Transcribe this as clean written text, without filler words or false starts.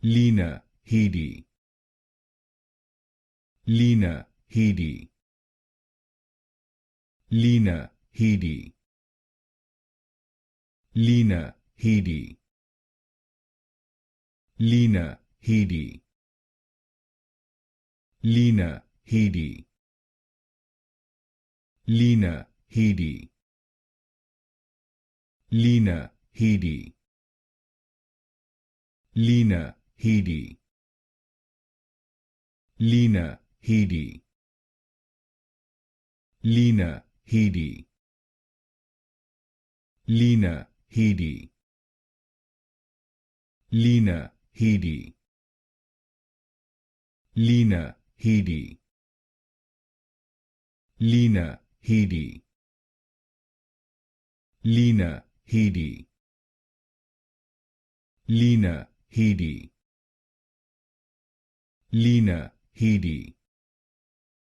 Lena Headey, Lena Headey, Lena Headey, Lena Headey, Lena Headey, Lena Headey, Lena Headey, Lena Headey, Lena Headey, Lena Headey, Lena Headey, Lena Headey, Lena Headey, Lena Headey, Lena Headey, Lena Headey, Lena Headey, Lena Headey,